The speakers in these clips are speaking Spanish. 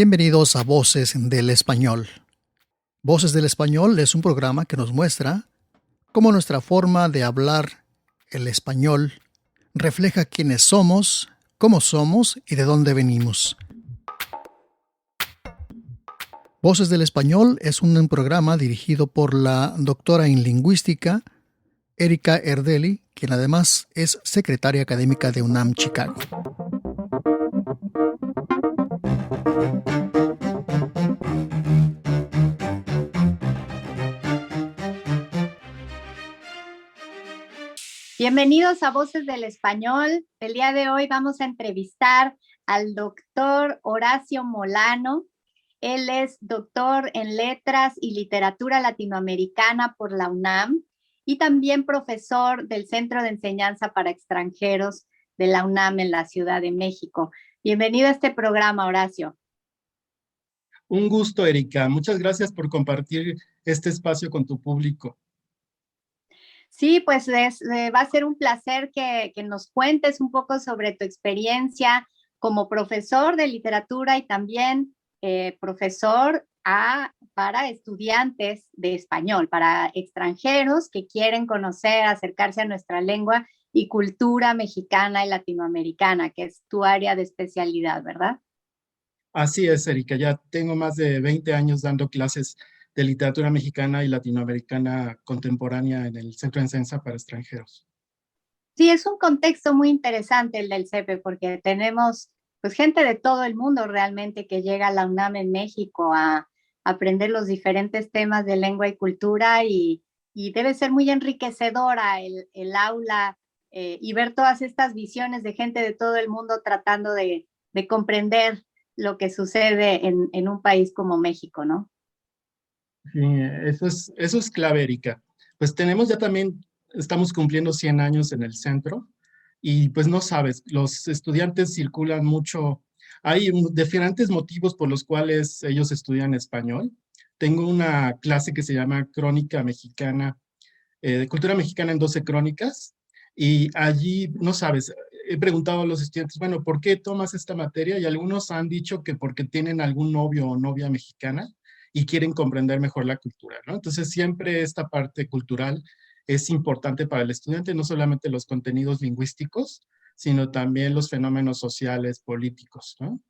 Bienvenidos a Voces del Español. Voces del Español es un programa que nos muestra cómo nuestra forma de hablar el español refleja quiénes somos, cómo somos y de dónde venimos. Voces del Español es un programa dirigido por la doctora en lingüística Erika Erdeli, quien además es secretaria académica de UNAM Chicago. Bienvenidos a Voces del Español. El día de hoy vamos a entrevistar al doctor Horacio Molano. Él es doctor en Letras y Literatura Latinoamericana por la UNAM y también profesor del Centro de Enseñanza para Extranjeros de la UNAM en la Ciudad de México. Bienvenido a este programa, Horacio. Un gusto, Erika. Muchas gracias por compartir este espacio con tu público. Sí, pues va a ser un placer que nos cuentes un poco sobre tu experiencia como profesor de literatura y también profesor para estudiantes de español, para extranjeros que quieren conocer, acercarse a nuestra lengua y cultura mexicana y latinoamericana, que es tu área de especialidad, ¿verdad? Así es, Erika. Ya tengo más de 20 años dando clases de literatura mexicana y latinoamericana contemporánea en el Centro de Enseñanza para Extranjeros. Sí, es un contexto muy interesante el del CEPE, porque tenemos pues gente de todo el mundo realmente que llega a la UNAM en México a aprender los diferentes temas de lengua y cultura y debe ser muy enriquecedora el aula y ver todas estas visiones de gente de todo el mundo tratando de comprender lo que sucede en un país como México, ¿no? Sí, eso es clave, Erika. Pues tenemos ya también, estamos cumpliendo 100 años en el centro y pues no sabes, los estudiantes circulan mucho. Hay diferentes motivos por los cuales ellos estudian español. Tengo una clase que se llama Crónica Mexicana, de Cultura Mexicana en 12 crónicas, y allí, no sabes, he preguntado a los estudiantes, bueno, ¿por qué tomas esta materia? Y algunos han dicho que porque tienen algún novio o novia mexicana y quieren comprender mejor la cultura, ¿no? Entonces siempre esta parte cultural es importante para el estudiante, no solamente los contenidos lingüísticos, sino también los fenómenos sociales, políticos, ¿no?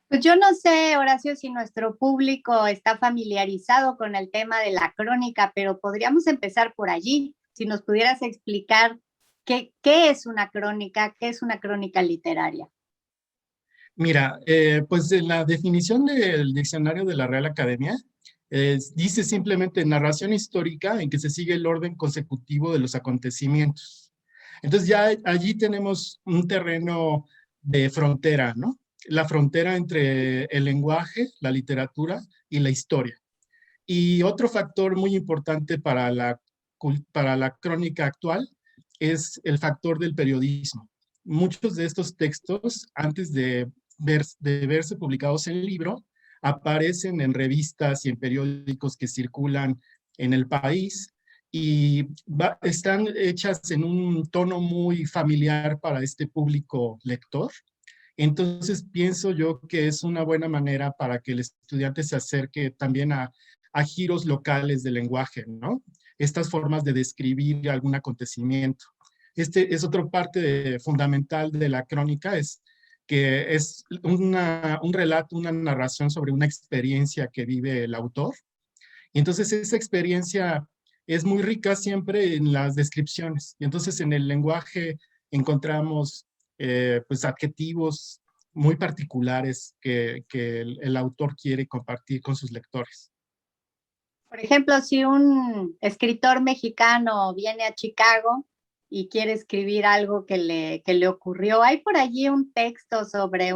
Pues yo no sé, Horacio, si nuestro público está familiarizado con el tema de la crónica, pero podríamos empezar por allí. Si nos pudieras explicar qué es una crónica, qué es una crónica literaria. Mira, pues en la definición del diccionario de la Real Academia, dice simplemente narración histórica en que se sigue el orden consecutivo de los acontecimientos. Entonces ya allí tenemos un terreno de frontera, ¿no? La frontera entre el lenguaje, la literatura y la historia. Y otro factor muy importante para la crónica actual es el factor del periodismo. Muchos de estos textos, antes de verse publicados en libro, aparecen en revistas y en periódicos que circulan en el país y están hechas en un tono muy familiar para este público lector. Entonces pienso yo que es una buena manera para que el estudiante se acerque también a giros locales del lenguaje, ¿no? Estas formas de describir algún acontecimiento. Este es otra parte fundamental de la crónica, es que es un relato, una narración sobre una experiencia que vive el autor. Y entonces esa experiencia es muy rica siempre en las descripciones. Y entonces en el lenguaje encontramos pues adjetivos muy particulares que el autor quiere compartir con sus lectores. Por ejemplo, si un escritor mexicano viene a Chicago y quiere escribir algo que le ocurrió, hay por allí un texto sobre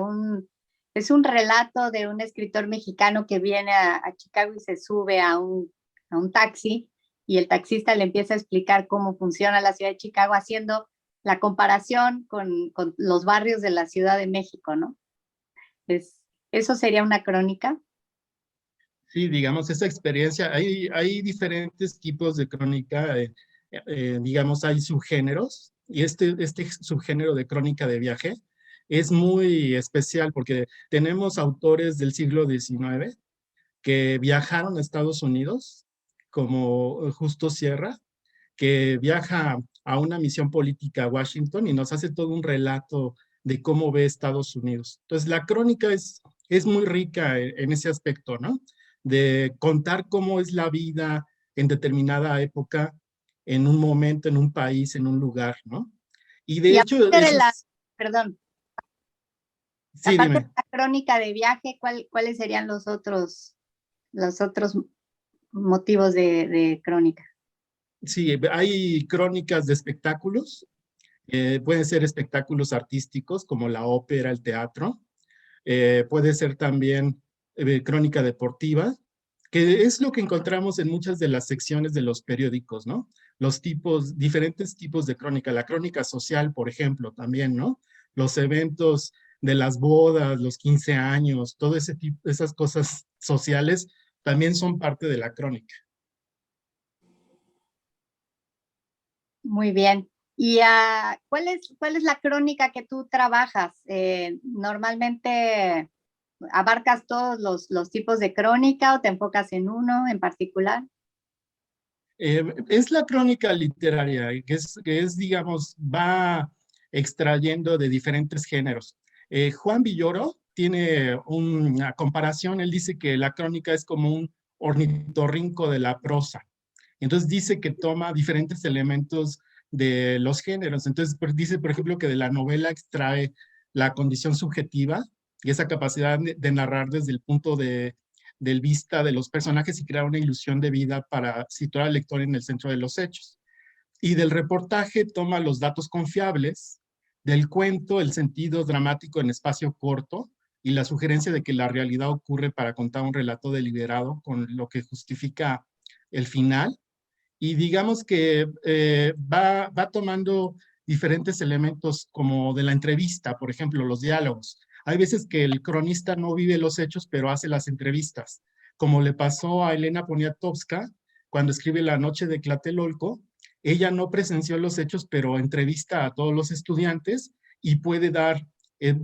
es un relato de un escritor mexicano que viene a Chicago y se sube a un taxi y el taxista le empieza a explicar cómo funciona la ciudad de Chicago haciendo la comparación con los barrios de la Ciudad de México, ¿no? ¿Eso sería una crónica? Sí, digamos, esa experiencia, hay diferentes tipos de crónica, digamos, hay subgéneros, y este subgénero de crónica de viaje es muy especial porque tenemos autores del siglo XIX que viajaron a Estados Unidos, como Justo Sierra, que viaja a una misión política a Washington y nos hace todo un relato de cómo ve Estados Unidos. Entonces, la crónica es muy rica en ese aspecto, ¿no? De contar cómo es la vida en determinada época, en un momento, en un país, en un lugar, ¿no? Y Y de hecho, aparte de eso la, es, perdón, sí, aparte de dime. la crónica de viaje, ¿cuáles serían los otros motivos de crónica? Sí, hay crónicas de espectáculos, pueden ser espectáculos artísticos como la ópera, el teatro, puede ser también crónica deportiva, que es lo que encontramos en muchas de las secciones de los periódicos, ¿no? Los tipos, diferentes tipos de crónica, la crónica social, por ejemplo, también, ¿no? Los eventos de las bodas, los 15 años, todo ese tipo, esas cosas sociales también son parte de la crónica. Muy bien. ¿Y cuál es la crónica que tú trabajas? ¿Normalmente abarcas todos los tipos de crónica o te enfocas en uno en particular? Es la crónica literaria, digamos, va extrayendo de diferentes géneros. Juan Villoro tiene una comparación, él dice que la crónica es como un ornitorrinco de la prosa. Entonces dice que toma diferentes elementos de los géneros. Entonces dice, por ejemplo, que de la novela extrae la condición subjetiva y esa capacidad de narrar desde el punto del vista de los personajes y crear una ilusión de vida para situar al lector en el centro de los hechos. Y del reportaje toma los datos confiables, del cuento el sentido dramático en espacio corto y la sugerencia de que la realidad ocurre para contar un relato deliberado con lo que justifica el final. Y digamos que va tomando diferentes elementos como de la entrevista, por ejemplo, los diálogos. Hay veces que el cronista no vive los hechos, pero hace las entrevistas, como le pasó a Elena Poniatowska cuando escribe La noche de Tlatelolco. Ella no presenció los hechos, pero entrevista a todos los estudiantes y puede dar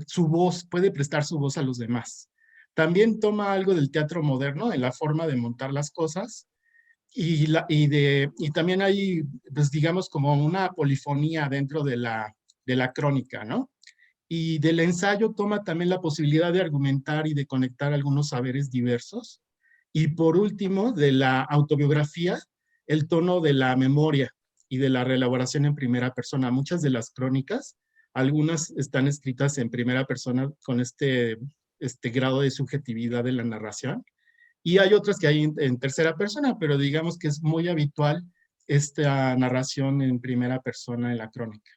su voz, puede prestar su voz a los demás. También toma algo del teatro moderno en la forma de montar las cosas y también hay, pues digamos, como una polifonía dentro de la crónica, ¿no? Y del ensayo toma también la posibilidad de argumentar y de conectar algunos saberes diversos. Y por último, de la autobiografía, el tono de la memoria y de la reelaboración en primera persona. Muchas de las crónicas, algunas están escritas en primera persona con este grado de subjetividad de la narración y hay otras que hay en tercera persona, pero digamos que es muy habitual esta narración en primera persona en la crónica.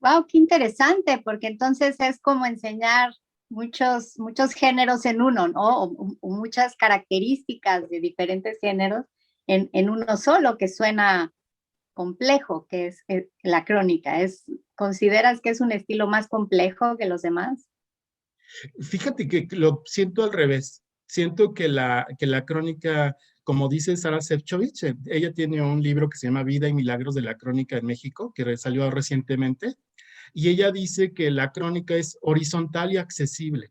Wow, qué interesante, porque entonces es como enseñar muchos géneros en uno, ¿no? O muchas características de diferentes géneros en uno solo, que suena complejo, que es la crónica. ¿Consideras que es un estilo más complejo que los demás? Fíjate que lo siento al revés. Siento que la crónica, como dice Sara Sefcovic, ella tiene un libro que se llama Vida y Milagros de la Crónica en México, que salió recientemente, y ella dice que la crónica es horizontal y accesible.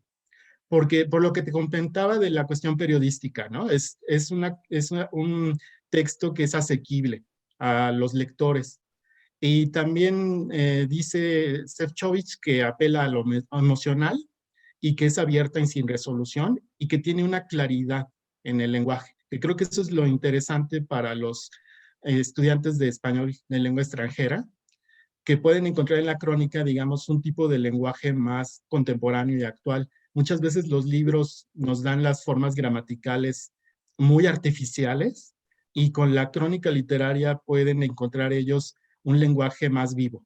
Porque por lo que te comentaba de la cuestión periodística, ¿no? Un texto que es asequible a los lectores. Y también dice Sefcovic que apela a lo emocional y que es abierta y sin resolución y que tiene una claridad en el lenguaje. Que creo que eso es lo interesante para los estudiantes de español de lengua extranjera, que pueden encontrar en la crónica, digamos, un tipo de lenguaje más contemporáneo y actual. Muchas veces los libros nos dan las formas gramaticales muy artificiales y con la crónica literaria pueden encontrar ellos un lenguaje más vivo.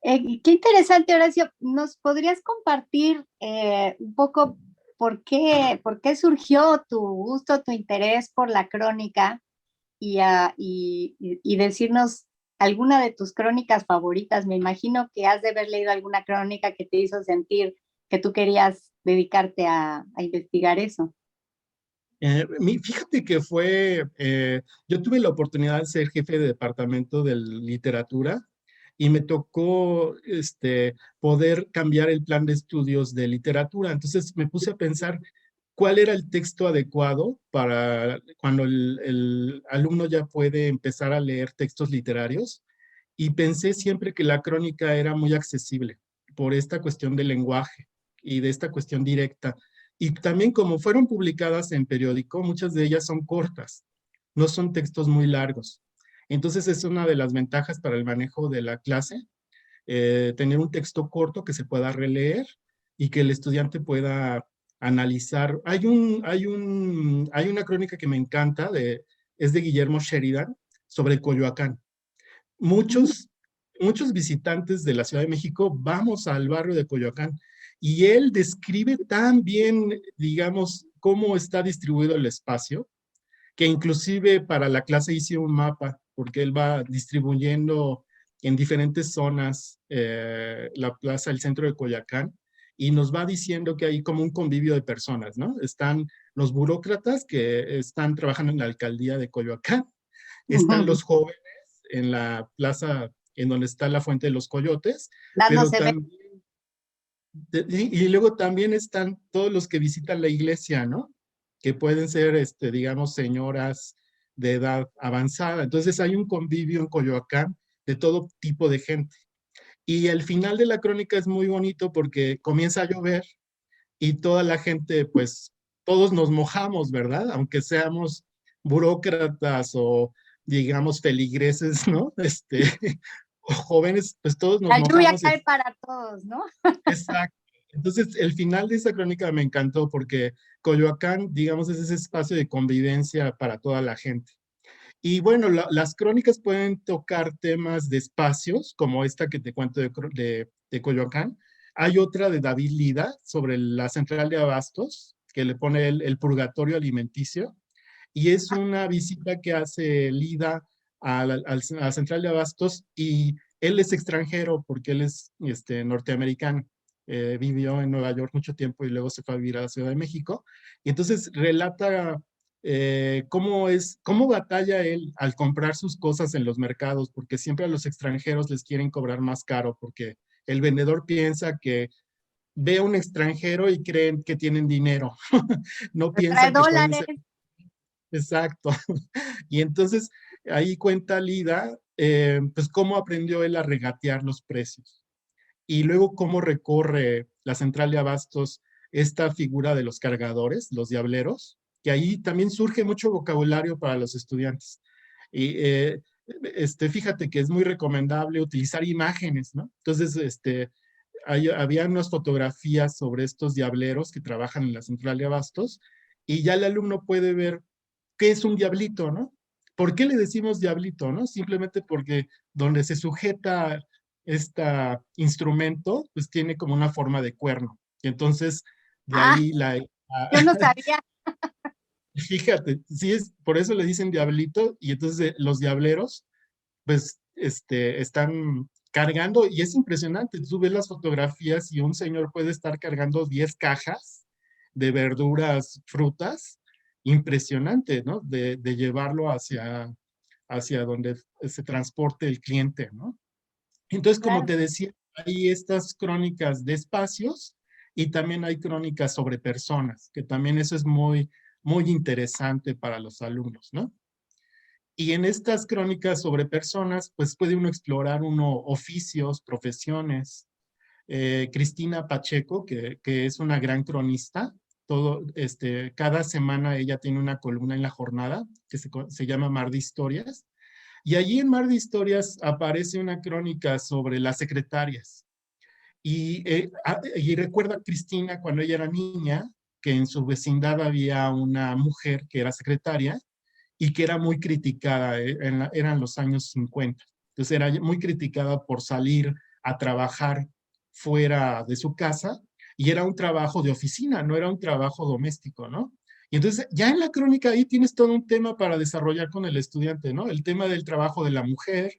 Qué interesante, Horacio. ¿Nos podrías compartir un poco por qué surgió tu gusto, tu interés por la crónica y decirnos alguna de tus crónicas favoritas? Me imagino que has de haber leído alguna crónica que te hizo sentir que tú querías dedicarte a investigar eso. Fíjate que yo tuve la oportunidad de ser jefe de departamento de literatura y me tocó poder cambiar el plan de estudios de literatura. Entonces me puse a pensar cuál era el texto adecuado para cuando el alumno ya puede empezar a leer textos literarios. Y pensé siempre que la crónica era muy accesible por esta cuestión del lenguaje y de esta cuestión directa. Y también como fueron publicadas en periódico, muchas de ellas son cortas, no son textos muy largos. Entonces es una de las ventajas para el manejo de la clase, tener un texto corto que se pueda releer y que el estudiante pueda analizar. Hay una crónica que me encanta, es de Guillermo Sheridan, sobre Coyoacán. Muchos visitantes de la Ciudad de México vamos al barrio de Coyoacán y él describe tan bien, digamos, cómo está distribuido el espacio, que inclusive para la clase hice un mapa, porque él va distribuyendo en diferentes zonas la plaza, el centro de Coyoacán, y nos va diciendo que hay como un convivio de personas, ¿no? Están los burócratas que están trabajando en la alcaldía de Coyoacán, están los jóvenes en la plaza en donde está la Fuente de los Coyotes, pero Dándose también, y luego también están todos los que visitan la iglesia, ¿no? Que pueden ser, digamos, señoras de edad avanzada. Entonces hay un convivio en Coyoacán de todo tipo de gente. Y el final de la crónica es muy bonito porque comienza a llover y toda la gente, pues, todos nos mojamos, ¿verdad? Aunque seamos burócratas o, digamos, feligreses, ¿no? O jóvenes, pues todos nos la lluvia mojamos. cae para todos, ¿no? Exacto. Entonces, el final de esa crónica me encantó porque Coyoacán, digamos, es ese espacio de convivencia para toda la gente. Y bueno, las crónicas pueden tocar temas de espacios, como esta que te cuento de Coyoacán. Hay otra de David Lida sobre la central de abastos, que le pone el purgatorio alimenticio. Y es una visita que hace Lida a la central de abastos y él es extranjero porque él es norteamericano. Vivió en Nueva York mucho tiempo y luego se fue a vivir a la Ciudad de México. Y entonces relata cómo batalla él al comprar sus cosas en los mercados, porque siempre a los extranjeros les quieren cobrar más caro, porque el vendedor piensa que ve a un extranjero y creen que tienen dinero. No Trae piensan que pueden dólares. ser. Exacto. Y entonces ahí cuenta Lida, pues cómo aprendió él a regatear los precios. Y luego cómo recorre la central de abastos esta figura de los cargadores, los diableros, que ahí también surge mucho vocabulario para los estudiantes. Y fíjate que es muy recomendable utilizar imágenes, ¿no? Entonces, había unas fotografías sobre estos diableros que trabajan en la central de abastos y ya el alumno puede ver qué es un diablito, ¿no? ¿Por qué le decimos diablito, no? Simplemente porque donde se sujeta este instrumento, pues tiene como una forma de cuerno. Y entonces, de Ah, ahí yo no sabía. fíjate, sí es, por eso le dicen diablito, y entonces los diableros, pues, están cargando, y es impresionante, tú ves las fotografías y un señor puede estar cargando 10 cajas de verduras, frutas, impresionante, ¿no? De llevarlo hacia donde se transporte el cliente, ¿no? Entonces, como Claro. te decía, hay estas crónicas de espacios y también hay crónicas sobre personas, que también eso es muy, muy interesante para los alumnos, ¿no? Y en estas crónicas sobre personas, pues puede uno explorar oficios, profesiones. Cristina Pacheco, que es una gran cronista, cada semana ella tiene una columna en La Jornada que se llama Mar de Historias. Y allí en Mar de Historias aparece una crónica sobre las secretarias. Y recuerda a Cristina cuando ella era niña, que en su vecindad había una mujer que era secretaria y que era muy criticada, eran los años 50. Entonces era muy criticada por salir a trabajar fuera de su casa y era un trabajo de oficina, no era un trabajo doméstico, ¿no? Y entonces ya en la crónica ahí tienes todo un tema para desarrollar con el estudiante, ¿no? El tema del trabajo de la mujer,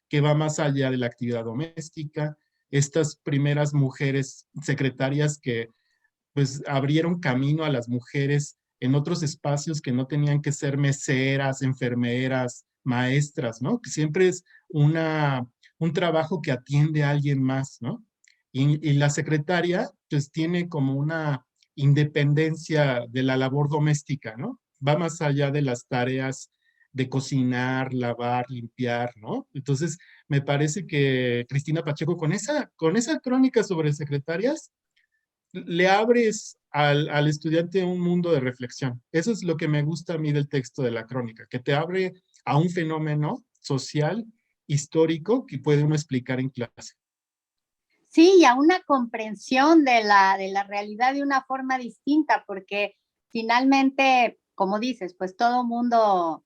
que va más allá de la actividad doméstica, estas primeras mujeres secretarias que pues abrieron camino a las mujeres en otros espacios que no tenían que ser meseras, enfermeras, maestras, ¿no? Que siempre es un trabajo que atiende a alguien más, ¿no? Y la secretaria, pues tiene como una independencia de la labor doméstica, ¿no? Va más allá de las tareas de cocinar, lavar, limpiar, ¿no? Entonces, me parece que Cristina Pacheco, con esa crónica sobre secretarias, le abres al estudiante un mundo de reflexión. Eso es lo que me gusta a mí del texto de la crónica, que te abre a un fenómeno social, histórico, que puede uno explicar en clase. Sí, y a una comprensión de la realidad de una forma distinta, porque finalmente, como dices, pues todo mundo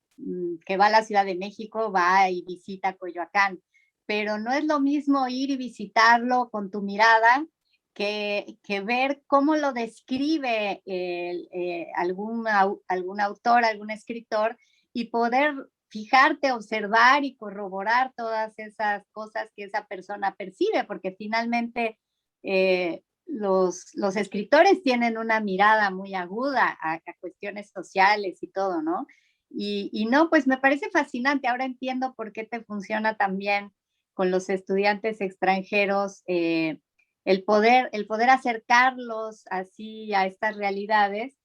que va a la Ciudad de México va y visita Coyoacán, pero no es lo mismo ir y visitarlo con tu mirada que ver cómo lo describe algún autor, algún escritor, y poder fijarte, observar y corroborar todas esas cosas que esa persona percibe, porque finalmente los escritores tienen una mirada muy aguda a cuestiones sociales y todo, ¿no? Y no, pues me parece fascinante. Ahora entiendo por qué te funciona también con los estudiantes extranjeros, el poder acercarlos así a estas realidades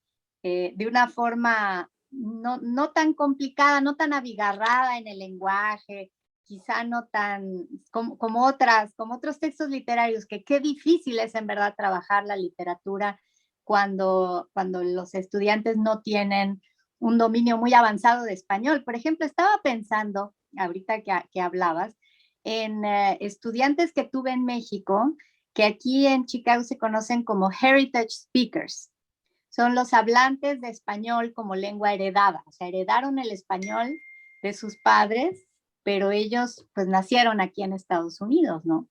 de una forma no tan complicada, no tan abigarrada en el lenguaje, quizá no tan como otros textos literarios, que qué difícil es en verdad trabajar la literatura cuando los estudiantes no tienen un dominio muy avanzado de español. Por ejemplo, estaba pensando, ahorita que hablabas, en estudiantes que tuve en México, que aquí en Chicago se conocen como heritage speakers. Son los hablantes de español como lengua heredada, o sea, heredaron el español de sus padres, pero ellos pues nacieron aquí en Estados Unidos, ¿no?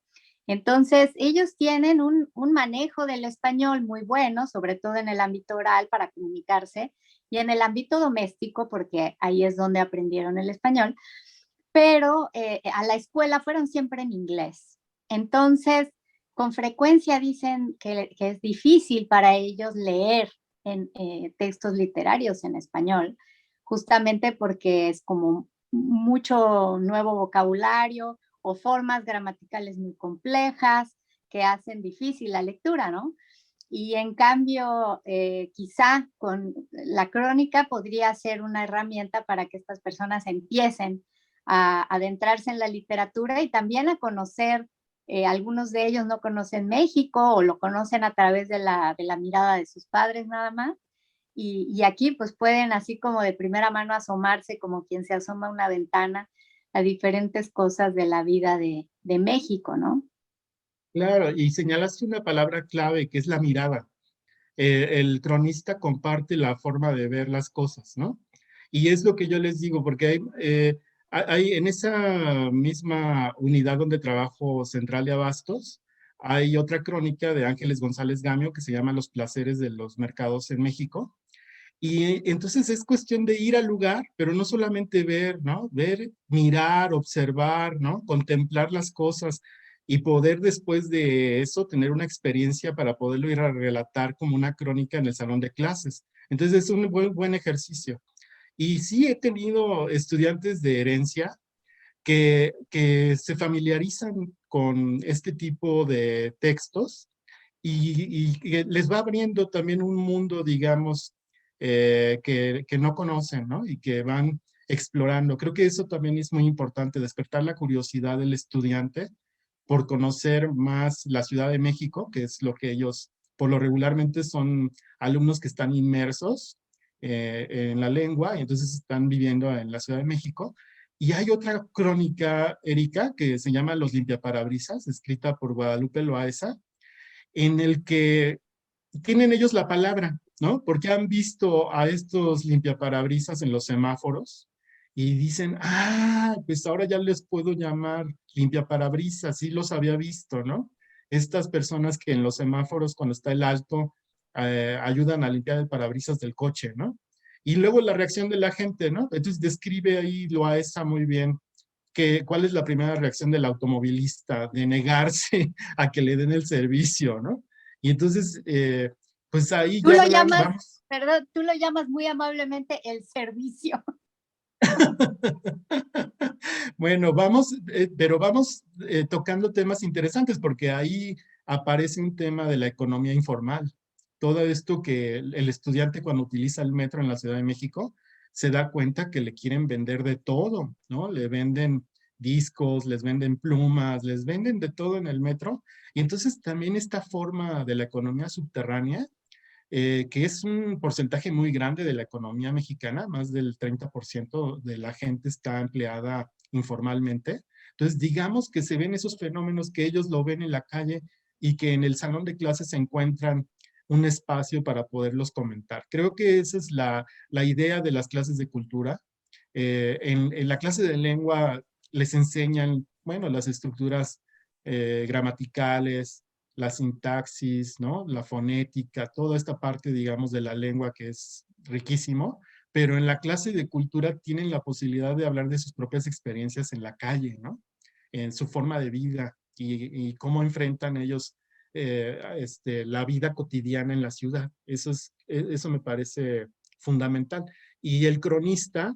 Entonces, ellos tienen un manejo del español muy bueno, sobre todo en el ámbito oral para comunicarse y en el ámbito doméstico, porque ahí es donde aprendieron el español, pero a la escuela fueron siempre en inglés. Entonces, con frecuencia dicen que es difícil para ellos leer en textos literarios en español, justamente porque es como mucho nuevo vocabulario o formas gramaticales muy complejas que hacen difícil la lectura, ¿no? Y en cambio, quizá con la crónica podría ser una herramienta para que estas personas empiecen a adentrarse en la literatura y también a conocer, algunos de ellos no conocen México o lo conocen a través de la mirada de sus padres nada más. Y aquí pues pueden así como de primera mano asomarse como quien se asoma a una ventana a diferentes cosas de la vida de México, ¿no? Claro, y señalaste una palabra clave que es la mirada. El cronista comparte la forma de ver las cosas, ¿no? Y es lo que yo les digo, porque hay en esa misma unidad donde trabajo Central de Abastos, hay otra crónica de Ángeles González Gamio que se llama Los placeres de los mercados en México. Y entonces es cuestión de ir al lugar, pero no solamente ver, ¿no? Ver, mirar, observar, ¿no? Contemplar las cosas y poder después de eso tener una experiencia para poderlo ir a relatar como una crónica en el salón de clases. Entonces es un buen ejercicio. Y sí he tenido estudiantes de herencia que se familiarizan con este tipo de textos y que les va abriendo también un mundo, digamos, que no conocen, ¿no? Y que van explorando. Creo que eso también es muy importante, despertar la curiosidad del estudiante por conocer más la Ciudad de México, que es lo que ellos, por lo regularmente son alumnos que están inmersos en la lengua y entonces están viviendo en la Ciudad de México. Y hay otra crónica, Erika, que se llama Los limpiaparabrisas, escrita por Guadalupe Loaesa, en el que tienen ellos la palabra, ¿no? Porque han visto a estos limpiaparabrisas en los semáforos y dicen, ah, pues ahora ya les puedo llamar limpiaparabrisas, sí los había visto, ¿no? Estas personas que en los semáforos, cuando está el alto, ayudan a limpiar el parabrisas del coche, ¿no? Y luego la reacción de la gente, ¿no? Entonces describe ahí Loaesa muy bien cuál es la primera reacción del automovilista, de negarse a que le den el servicio, ¿no? Y entonces, pues ahí Tú ya lo llamas, vamos. perdón, tú lo llamas muy amablemente el servicio. Bueno, vamos, pero vamos tocando temas interesantes porque ahí aparece un tema de la economía informal. Todo esto que el estudiante cuando utiliza el metro en la Ciudad de México se da cuenta que le quieren vender de todo, ¿no? Le venden discos, les venden plumas, les venden de todo en el metro. Y entonces también esta forma de la economía subterránea que es un porcentaje muy grande de la economía mexicana, más del 30% de la gente está empleada informalmente. Entonces, digamos que se ven esos fenómenos que ellos lo ven en la calle y que en el salón de clases se encuentran un espacio para poderlos comentar. Creo que esa es la idea de las clases de cultura. En la clase de lengua les enseñan, bueno, las estructuras gramaticales, la sintaxis, ¿no? La fonética, toda esta parte, digamos, de la lengua que es riquísimo, pero en la clase de cultura tienen la posibilidad de hablar de sus propias experiencias en la calle, ¿no? En su forma de vida y cómo enfrentan ellos la vida cotidiana en la ciudad. Eso me parece fundamental. Y el cronista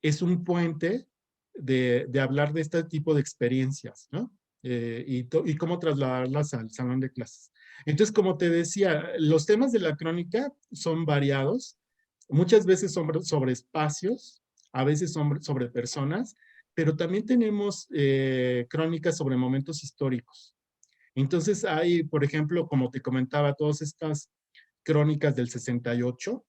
es un puente de hablar de este tipo de experiencias, ¿no? Y cómo trasladarlas al salón de clases. Entonces, como te decía, los temas de la crónica son variados, muchas veces sobre espacios, a veces sobre personas, pero también tenemos crónicas sobre momentos históricos. Entonces hay, por ejemplo, como te comentaba, todas estas crónicas del 68,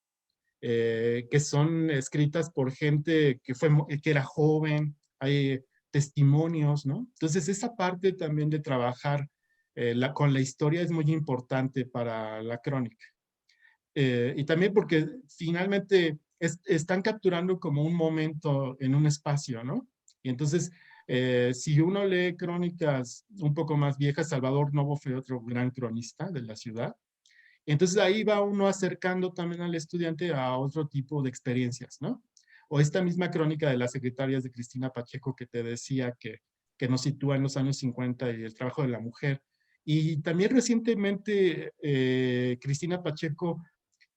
que son escritas por gente que era joven, hay testimonios, ¿no? Entonces, esa parte también de trabajar con la historia es muy importante para la crónica. Y también porque finalmente están capturando como un momento en un espacio, ¿no? Y entonces, si uno lee crónicas un poco más viejas, Salvador Novo fue otro gran cronista de la ciudad, entonces ahí va uno acercando también al estudiante a otro tipo de experiencias, ¿no? O esta misma crónica de las secretarias de Cristina Pacheco que te decía que nos sitúa en los años 50 y el trabajo de la mujer. Y también recientemente Cristina Pacheco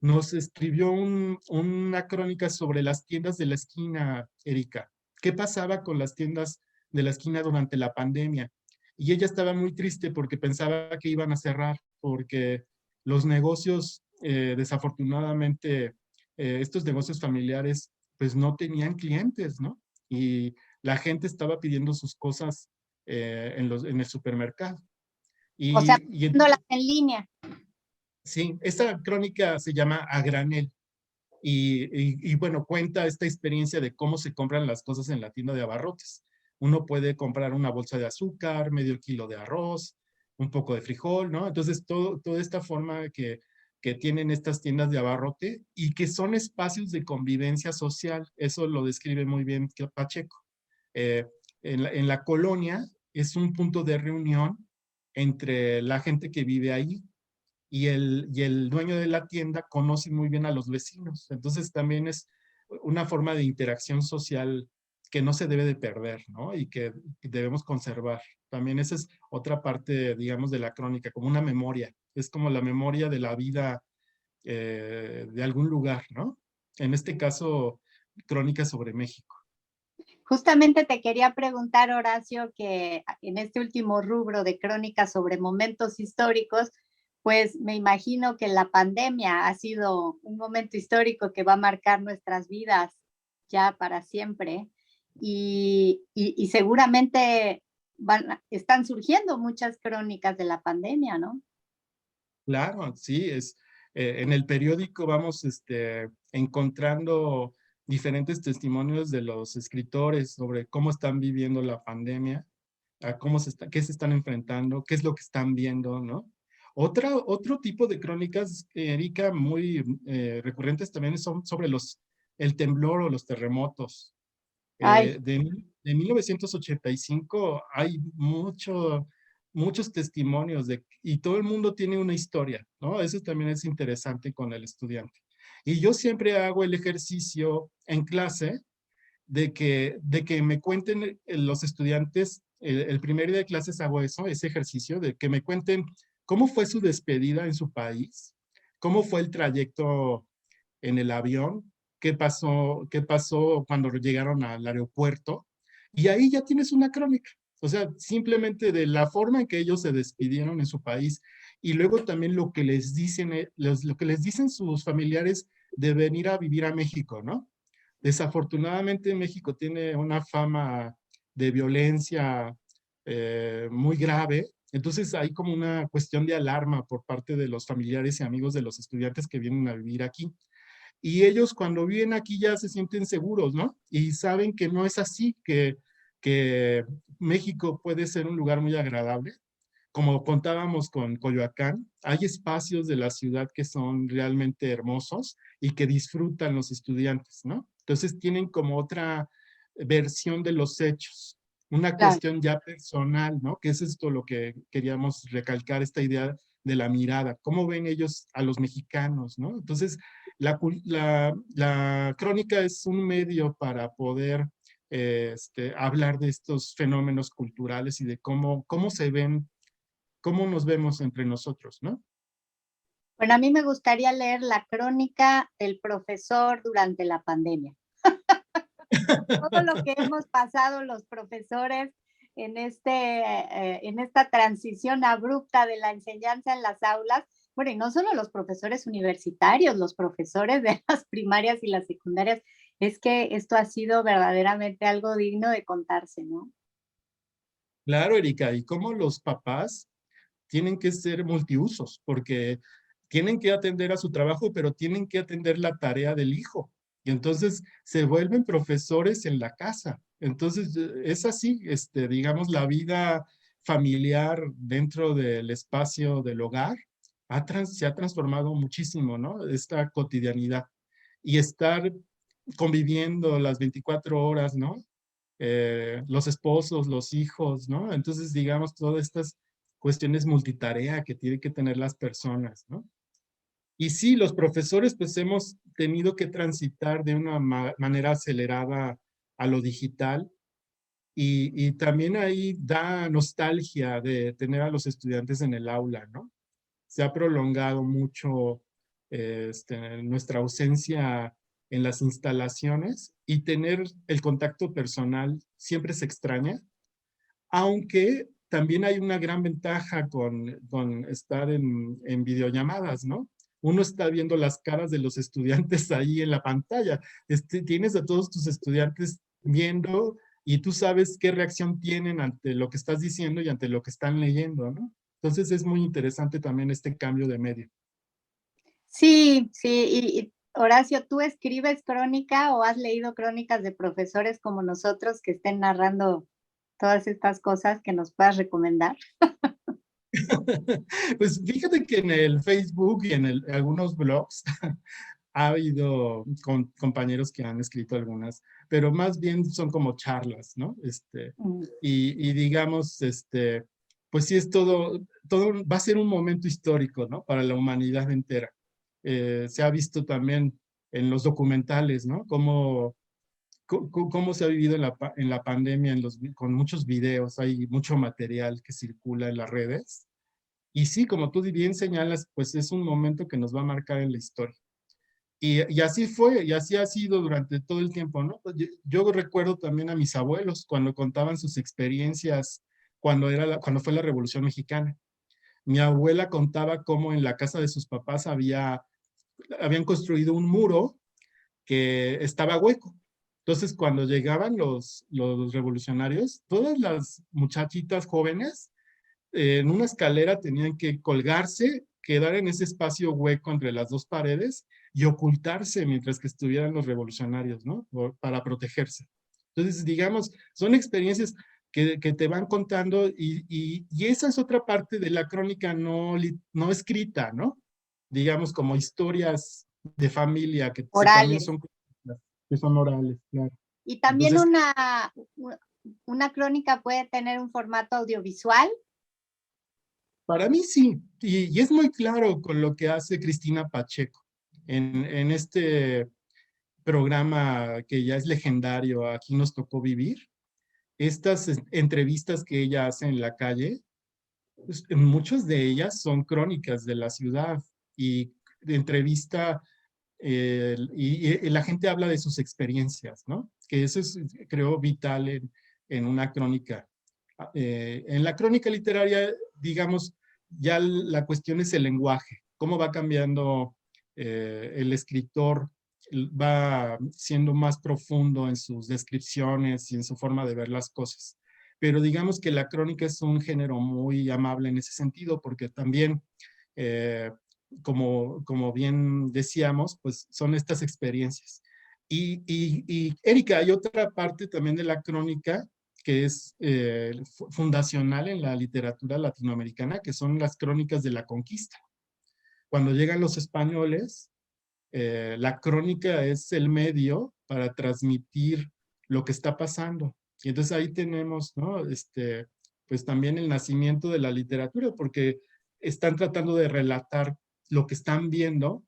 nos escribió una crónica sobre las tiendas de la esquina, Erika. ¿Qué pasaba con las tiendas de la esquina durante la pandemia? Y ella estaba muy triste porque pensaba que iban a cerrar, porque los negocios, desafortunadamente, estos negocios familiares, pues no tenían clientes, ¿no? Y la gente estaba pidiendo sus cosas en el supermercado. O sea, Y viéndolas entonces, en línea. sí, esta crónica se llama A Granel. Y bueno, cuenta esta experiencia de cómo se compran las cosas en la tienda de abarrotes. Uno puede comprar una bolsa de azúcar, medio kilo de arroz, un poco de frijol, ¿no? Entonces, toda esta forma que tienen estas tiendas de abarrote y que son espacios de convivencia social. Eso lo describe muy bien Pacheco. Eh, en la colonia es un punto de reunión entre la gente que vive ahí y el dueño de la tienda conoce muy bien a los vecinos. Entonces también es una forma de interacción social que no se debe de perder, ¿no? Y que debemos conservar. También esa es otra parte, digamos, de la crónica, como una memoria. Es como la memoria de la vida de algún lugar, ¿no? En este caso, crónica sobre México. Justamente te quería preguntar, Horacio, que en este último rubro de crónicas sobre momentos históricos, pues me imagino que la pandemia ha sido un momento histórico que va a marcar nuestras vidas ya para siempre y seguramente están surgiendo muchas crónicas de la pandemia, ¿no? Claro, sí, en el periódico vamos encontrando diferentes testimonios de los escritores sobre cómo están viviendo la pandemia, a qué se están enfrentando, qué es lo que están viendo, ¿no? Otro tipo de crónicas, Erika, muy recurrentes también son sobre el temblor o los terremotos. Ay, De 1985 hay muchos testimonios y todo el mundo tiene una historia, ¿no? Eso también es interesante con el estudiante. Y yo siempre hago el ejercicio en clase de que me cuenten los estudiantes, el primer día de clases hago eso, ese ejercicio, de que me cuenten cómo fue su despedida en su país, cómo fue el trayecto en el avión, qué pasó cuando llegaron al aeropuerto. Y ahí ya tienes una crónica. O sea, simplemente de la forma en que ellos se despidieron en su país y luego también lo que les dicen, lo que les dicen sus familiares de venir a vivir a México, ¿no? Desafortunadamente México tiene una fama de violencia muy grave, entonces hay como una cuestión de alarma por parte de los familiares y amigos de los estudiantes que vienen a vivir aquí. Y ellos cuando viven aquí ya se sienten seguros, ¿no? Y saben que no es así, que México puede ser un lugar muy agradable. Como contábamos con Coyoacán, hay espacios de la ciudad que son realmente hermosos y que disfrutan los estudiantes, ¿no? Entonces tienen como otra versión de los hechos, una Claro. cuestión ya personal, ¿no? Que es esto lo que queríamos recalcar, esta idea de la mirada, cómo ven ellos a los mexicanos, ¿no? Entonces, la crónica es un medio para poder hablar de estos fenómenos culturales y de cómo se ven, cómo nos vemos entre nosotros, ¿no? Bueno, a mí me gustaría leer la crónica del profesor durante la pandemia. Todo lo que hemos pasado los profesores en esta transición abrupta de la enseñanza en las aulas. Bueno, y no solo los profesores universitarios, los profesores de las primarias y las secundarias, es que esto ha sido verdaderamente algo digno de contarse, ¿no? Claro, Erika, y cómo los papás tienen que ser multiusos, porque tienen que atender a su trabajo, pero tienen que atender la tarea del hijo. Y entonces se vuelven profesores en la casa. Entonces es así, digamos, la vida familiar dentro del espacio del hogar se ha transformado muchísimo, ¿no? Esta cotidianidad. Y estar conviviendo las 24 horas, ¿no? Los esposos, los hijos, ¿no? Entonces, digamos, todas estas cuestiones multitarea que tienen que tener las personas, ¿no? Y sí, los profesores pues hemos tenido que transitar de una manera acelerada a lo digital y también ahí da nostalgia de tener a los estudiantes en el aula, ¿no? Se ha prolongado mucho nuestra ausencia en las instalaciones y tener el contacto personal siempre se extraña, aunque también hay una gran ventaja con estar en videollamadas, ¿no? Uno está viendo las caras de los estudiantes ahí en la pantalla. Tienes a todos tus estudiantes viendo y tú sabes qué reacción tienen ante lo que estás diciendo y ante lo que están leyendo, ¿no? Entonces es muy interesante también este cambio de medio. Sí, sí, y Horacio, ¿tú escribes crónica o has leído crónicas de profesores como nosotros que estén narrando todas estas cosas que nos puedas recomendar? Pues fíjate que en el Facebook y en algunos blogs ha habido compañeros que han escrito algunas, pero más bien son como charlas, ¿no? Mm. Y digamos, pues sí es todo va a ser un momento histórico, ¿no? Para la humanidad entera. Se ha visto también en los documentales, ¿no? Cómo se ha vivido en la pandemia con muchos videos, hay mucho material que circula en las redes. Y sí, como tú bien señalas, pues es un momento que nos va a marcar en la historia. Y así fue, y así ha sido durante todo el tiempo, ¿no? Yo recuerdo también a mis abuelos cuando contaban sus experiencias cuando fue la Revolución Mexicana. Mi abuela contaba cómo en la casa de sus papás habían construido un muro que estaba hueco. Entonces, cuando llegaban los revolucionarios, todas las muchachitas jóvenes en una escalera tenían que colgarse, quedar en ese espacio hueco entre las dos paredes y ocultarse mientras que estuvieran los revolucionarios, ¿no? Para protegerse. Entonces, digamos, son experiencias que te van contando y esa es otra parte de la crónica no escrita, ¿no? Digamos, como historias de familia también Orales. son, que son orales, claro. Y también Entonces, una crónica puede tener un formato audiovisual. para mí sí, y es muy claro con lo que hace Cristina Pacheco en este programa que ya es legendario, Aquí nos tocó vivir. Estas entrevistas que ella hace en la calle, pues, muchas de ellas son crónicas de la ciudad y de entrevista y la gente habla de sus experiencias, ¿no? Que eso es, creo, vital en una crónica. En la crónica literaria, digamos, ya la cuestión es el lenguaje, cómo va cambiando el escritor, va siendo más profundo en sus descripciones y en su forma de ver las cosas. Pero digamos que la crónica es un género muy amable en ese sentido, porque también, como bien decíamos, pues son estas experiencias. Y Erika, hay otra parte también de la crónica que es fundacional en la literatura latinoamericana, que son las crónicas de la conquista. Cuando llegan los españoles, la crónica es el medio para transmitir lo que está pasando. Y entonces ahí tenemos, ¿no? Pues también el nacimiento de la literatura, porque están tratando de relatar lo que están viendo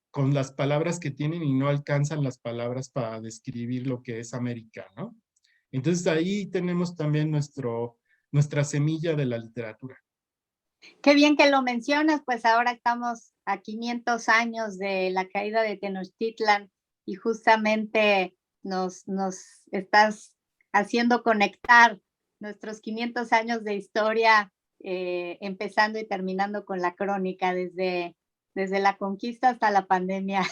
con las palabras que tienen y no alcanzan las palabras para describir lo que es América, ¿no? Entonces ahí tenemos también nuestra semilla de la literatura. Qué bien que lo mencionas, pues ahora estamos a 500 años de la caída de Tenochtitlan y justamente nos estás haciendo conectar nuestros 500 años de historia, empezando y terminando con la crónica desde la conquista hasta la pandemia.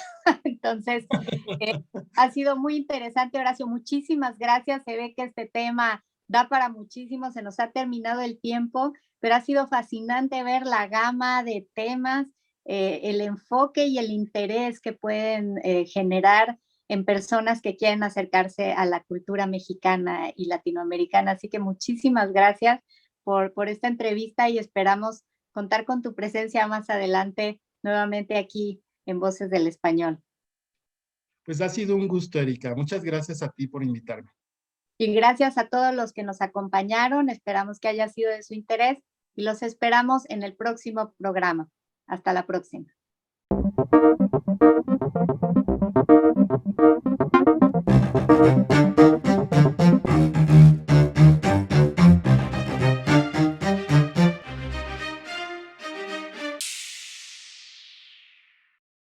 Entonces, ha sido muy interesante, Horacio. Muchísimas gracias. Se ve que este tema da para muchísimo, se nos ha terminado el tiempo, pero ha sido fascinante ver la gama de temas, el enfoque y el interés que pueden generar en personas que quieren acercarse a la cultura mexicana y latinoamericana. Así que muchísimas gracias por esta entrevista y esperamos contar con tu presencia más adelante nuevamente aquí en Voces del Español. Pues ha sido un gusto, Erika. Muchas gracias a ti por invitarme. Y gracias a todos los que nos acompañaron. Esperamos que haya sido de su interés y los esperamos en el próximo programa. Hasta la próxima.